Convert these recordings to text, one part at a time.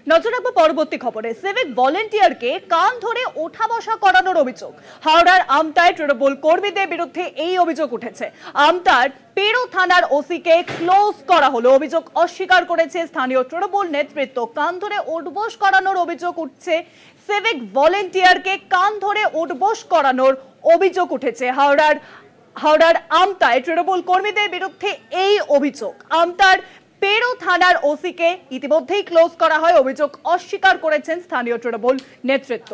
নজর রাখবো পরবর্তী খবরে। সিভিক ভলেন্টিয়ারকে কান ধরে ওঠা বসা করানোর অভিযোগ। হাওড়ার আমতায় তৃণমূল কর্মীদের বিরুদ্ধে এই অভিযোগ উঠেছে। আমতার পেরো থানার ওসিকে ক্লোজ করা হলো। অভিযোগ অস্বীকার করেছে স্থানীয় তৃণমূল নেতৃত্ব। কান ধরে উঠবোস করানোর অভিযোগ উঠছে। সিভিক ভলেন্টিয়ারকে কান ধরে উঠবোস করানোর অভিযোগ উঠেছে হাওড়ার আমতায় তৃণমূল কর্মীদের বিরুদ্ধে এই অভিযোগ। আমতার পেরো থানার ওসিকে ইতিমধ্যেই ক্লোজ করা হয়। অভিযোগ অস্বীকার করেছেন স্থানীয় তৃণমূল নেতৃত্ব।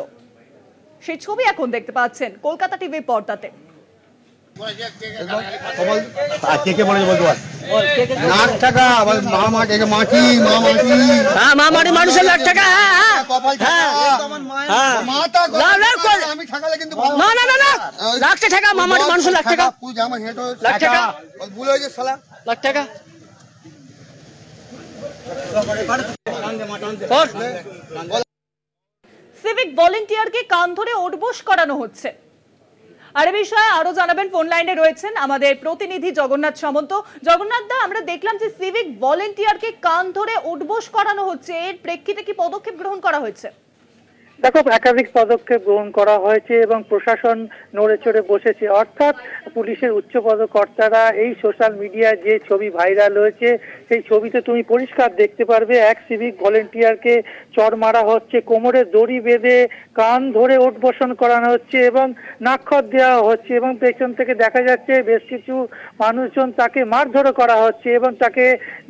সেই ছবি এখন দেখতে পাচ্ছেন কলকাতা টিভি পর্দাতে। মানুষের লাখ টাকা সিভিক ভলেন্টিয়ারকে কান ধরে উঠবোস করানো হচ্ছে। আর এই বিষয়ে আরো জানাবেন, ফোন লাইনে রয়েছেন আমাদের প্রতিনিধি জগন্নাথ সামন্ত। জগন্নাথ দা, আমরা দেখলাম যে সিভিক ভলেন্টিয়ারকে কান ধরে উঠবোস করানো হচ্ছে, এর প্রেক্ষিতে কি পদক্ষেপ গ্রহণ করা হয়েছে? দেখো, একাধিক পদক্ষেপ গ্রহণ করা হয়েছে এবং প্রশাসন নড়ে চড়ে বসেছে। অর্থাৎ পুলিশের উচ্চপদস্থ কর্তারা এই সোশ্যাল মিডিয়ায় যে ছবি ভাইরাল হয়েছে সেই ছবিতে তুমি পরিষ্কার দেখতে পারবে এক সিভিক ভলেন্টিয়ারকে চড় মারা হচ্ছে, কোমরে দড়ি বেঁধে কান ধরে উঠবোসন করানো হচ্ছে এবং নাক্ষর দেওয়া হচ্ছে এবং পেছন থেকে দেখা যাচ্ছে বেশ কিছু মানুষজন তাকে মারধর করা হচ্ছে এবং তাকে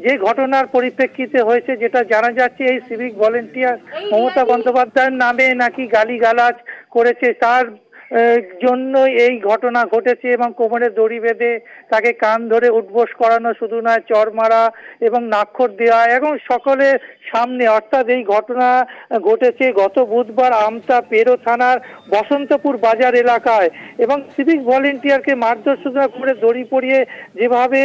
যে ঘটনার পরিপ্রেক্ষিতে হয়েছে যেটা জানা যাচ্ছে, এই সিভিক ভলেন্টিয়ার মমতা বন্দ্যোপাধ্যায়ের নামে নাকি গালিগালাজ করেছে, তার জন্য এই ঘটনা ঘটেছে এবং কোমরে দড়ি বেঁধে তাকে কান ধরে উঠবোস করানো শুধু নয়, চড় মারা এবং নাক্ষর দেওয়া এবং সকলের সামনে। অর্থাৎ এই ঘটনা ঘটেছে গত বুধবার আমতা পেরো থানার বসন্তপুর বাজার এলাকায় এবং সিভিক ভলেন্টিয়ারকে মারধর শুধু করে দড়ি পরিয়ে যেভাবে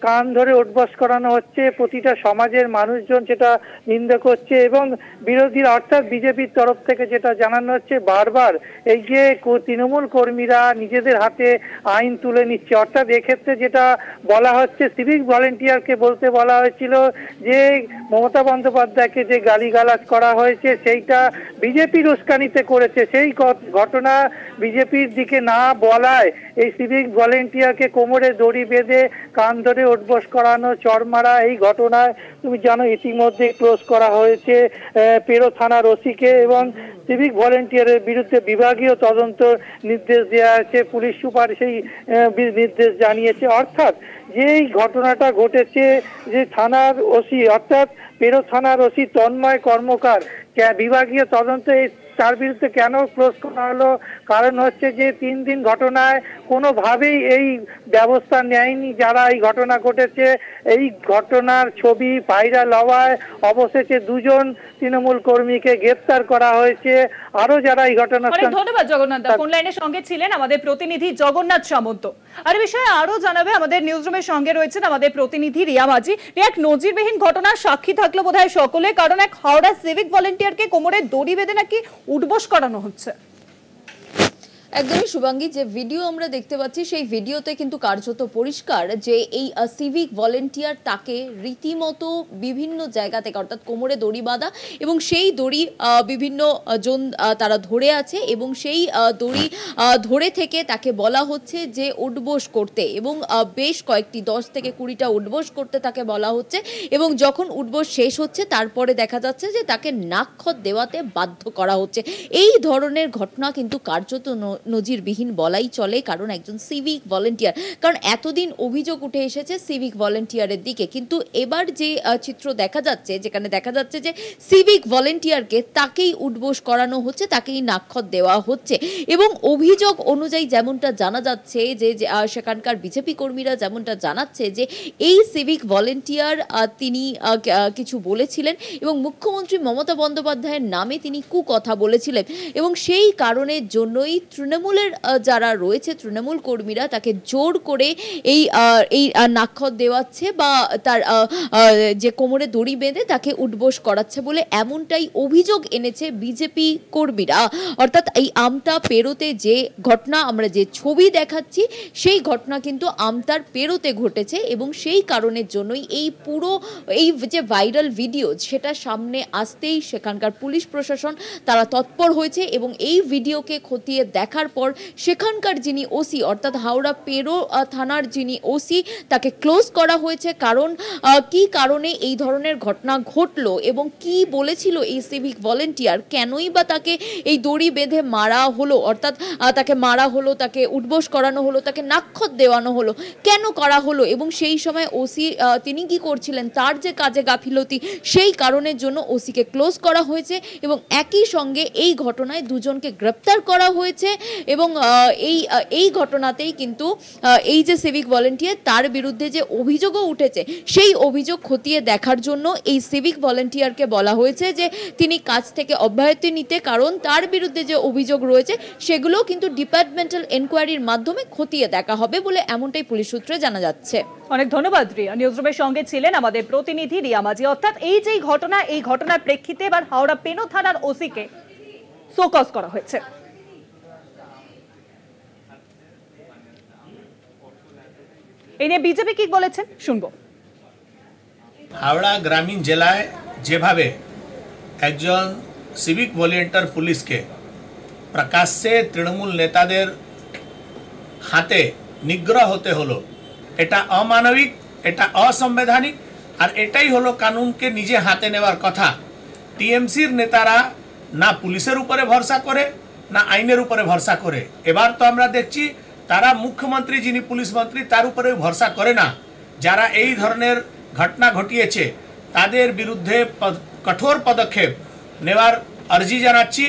কান ধরে উঠবোস করানো হচ্ছে, প্রতিটা সমাজের মানুষজন সেটা নিন্দা করছে এবং বিরোধীরা অর্থাৎ বিজেপির তরফ থেকে যেটা জানানো হচ্ছে বারবার এই যে তৃণমূল কর্মীরা নিজেদের হাতে আইন তুলে নিচ্ছে। অর্থাৎ এক্ষেত্রে যেটা বলা হচ্ছে, সিভিক ভলেন্টিয়ারকে বলতে বলা হয়েছিল যে মমতা বন্দ্যোপাধ্যায়কে যে গালিগালাজ করা হয়েছে সেইটা বিজেপির উস্কানিতে করেছে, সেই ঘটনা বিজেপির দিকে না বলায় এই সিভিক ভলেন্টিয়ারকে কোমরে দড়ি বেঁধে কান ধরে উঠবোস করানো, চড় মারা, এই ঘটনায় তুমি জানো ইতিমধ্যে ক্লোজ করা হয়েছে পেরো থানার ওসিকে এবং সিভিক ভলেন্টিয়ারের বিরুদ্ধে বিভাগীয় তদন্ত নির্দেশ দেওয়া আছে। পুলিশ সুপার সেই নির্দেশ জানিয়েছে। অর্থাৎ যেই ঘটনাটা ঘটেছে, যে থানার ওসি অর্থাৎ পেরো থানার ওসি তন্ময় কর্মকার বিভাগীয় তদন্তে তার বিরুদ্ধে কেন ক্লোজ করা হলো, কারণ হচ্ছে যে 3 দিন ঘটনায় কোনোভাবেই এই ব্যবস্থা নেয়নি যারা এই ঘটনা ঘটেছে। এই ঘটনার ছবি ভাইরাল হওয়ায় অবশেষে 2 জন তৃণমূল কর্মীকে গ্রেফতার করা হয়েছে। আরো যারা এই ঘটনা। ধন্যবাদ জগন্নাথ দা, ফোন লাইনের সঙ্গে ছিলেন আমাদের প্রতিনিধি জগন্নাথ সামন্ত। আর বিষয়ে আরো জানাবে আমাদের নিউজরুমের সঙ্গে রয়েছেন আমাদের প্রতিনিধি রিয়া মাঝি। এক নজিরবিহীন ঘটনার সাক্ষী থাকলো বোধহয় সকলে, কারণ এক হাওড়া সিভিক ভলেন্টিয়ারকে কোমরে দড়ি বেঁধে নাকি উঠবোস করানো হচ্ছে। একদমই শুভাঙ্গী, যে ভিডিও আমরা দেখতে পাচ্ছি সেই ভিডিওতে কিন্তু কার্যত পরিষ্কার যে এই সিভিক ভলেন্টিয়ার তাকে রীতিমতো বিভিন্ন জায়গা থেকে অর্থাৎ কোমরে দড়ি বাঁধা এবং সেই দড়ি বিভিন্ন জন তারা ধরে আছে এবং সেই দড়ি ধরে থেকে তাকে বলা হচ্ছে যে উঠবোস করতে এবং বেশ কয়েকটি 10 থেকে 20টা উঠবোস করতে তাকে বলা হচ্ছে এবং যখন উঠবোস শেষ হচ্ছে তারপরে দেখা যাচ্ছে যে তাকে নাক্ষর দেওয়াতে বাধ্য করা হচ্ছে। এই ধরনের ঘটনা কিন্তু কার্যত নজিরবিহীন বলাই চলে, কারণ একজন সিভিক ভলেন্টিয়ার, কারণ এতদিন অভিযোগ উঠে এসেছে সিভিক ভলেন্টিয়ারের দিকে, কিন্তু এবার যে চিত্র দেখা যাচ্ছে যেখানে দেখা যাচ্ছে যে সিভিক ভলেন্টিয়ারকে তাকেই উঠবোস করানো হচ্ছে, তাকেই নাক্ষর দেওয়া হচ্ছে এবং অভিযোগ অনুযায়ী যেমনটা জানা যাচ্ছে যে সেখানকার বিজেপি কর্মীরা যেমনটা জানাচ্ছে যে এই সিভিক ভলেন্টিয়ার তিনি কিছু বলেছিলেন এবং মুখ্যমন্ত্রী মমতা বন্দ্যোপাধ্যায়ের নামে তিনি কুকথা বলেছিলেন এবং সেই কারণের জন্যই তৃণমূলের যারা রয়েছে তৃণমূল কর্মীরা তাকে জোর করে এই নাক্ষত দেওয়াচ্ছে বা তার যে কোমরে দড়ি বেঁধে তাকে উঠবোস করাচ্ছে বলে এমনটাই অভিযোগ এনেছে বিজেপি কর্মীরা। অর্থাৎ এই আমতা পেরোতে যে ঘটনা, আমরা যে ছবি দেখাচ্ছি সেই ঘটনা কিন্তু আমতার পেরোতে ঘটেছে এবং সেই কারণের জন্যই এই পুরো এই যে ভাইরাল ভিডিও সেটা সামনে আসতেই সেখানকার পুলিশ প্রশাসন তারা তৎপর হয়েছে এবং এই ভিডিওকে খতিয়ে দেখার পর সেখানকার যিনি ওসি অর্থাৎ হাওড়া পেরো থানার যিনি ওসি তাকে ক্লোজ করা হয়েছে। কারণ কি কারণে এই ধরনের ঘটনা ঘটলো এবং কি বলেছিল এই সিভিক ভলেন্টিয়ার, কেনই বা তাকে এই দড়ি বেঁধে মারা হলো, অর্থাৎ তাকে মারা হলো, তাকে উঠবোস করানো হলো, তাকে নাক্ষত দেওয়ানো হলো, কেন করা হলো এবং সেই সময় ওসি তিনি কি করছিলেন, তার যে কাজে গাফিলতি সেই কারণের জন্য ওসিকে ক্লোজ করা হয়েছে এবং একই সঙ্গে এই ঘটনায় দুজনকে গ্রেপ্তার করা হয়েছে এবং এই ঘটনাতেই কিন্তু এই যে সিভিক ভলেন্টিয়ার তার বিরুদ্ধে যে অভিযোগও উঠেছে সেই অভিযোগ খতিয়ে দেখার জন্য এই সিভিক ভলেন্টিয়ারকে বলা হয়েছে যে তিনি কাজ থেকে অব্যাহতি নিতে, কারণ তার বিরুদ্ধে যে অভিযোগ রয়েছে সেগুলো কিন্তু ডিপার্টমেন্টাল এনকোয়ারির মাধ্যমে খতিয়ে দেখা হবে বলে এমনটাই পুলিশ সূত্রে জানা যাচ্ছে। অনেক ধন্যবাদ রিয়া। নিউজরুমের সঙ্গে ছিলেন আমাদের প্রতিনিধি রিয়া মাঝি। অর্থাৎ এই যে ঘটনা, এই ঘটনার প্রেক্ষিতে এবার হাওড়া পেনো থানার ওসিকে শোকজ করা হয়েছে। এই নিয়ে বিজেপি কি বলেছেন শুনবো। হাওড়া গ্রামীণ জেলায় যেভাবে একজন সিভিক ভলেন্টিয়ার পুলিশকে প্রকাশ্যে তৃণমূল নেতাদের হাতে নিগ্রহ হতে হলো, এটা অমানবিক, এটা অসাংবিধানিক, আর এটাই হলো কানুনকে নিজে হাতে নেওয়ার কথা। টিএমসির নেতারা না পুলিশের উপরে ভরসা করে না আইনের উপরে ভরসা করে। এবার তো আমরা দেখছি তারা মুখ্যমন্ত্রী যিনি পুলিশ মন্ত্রী তার উপরেও ভরসা করে না। যারা এই ধরনের ঘটনা ঘটিয়েছে তাদের বিরুদ্ধে কঠোর পদক্ষেপ নেওয়ার আর্জি জানাচ্ছি।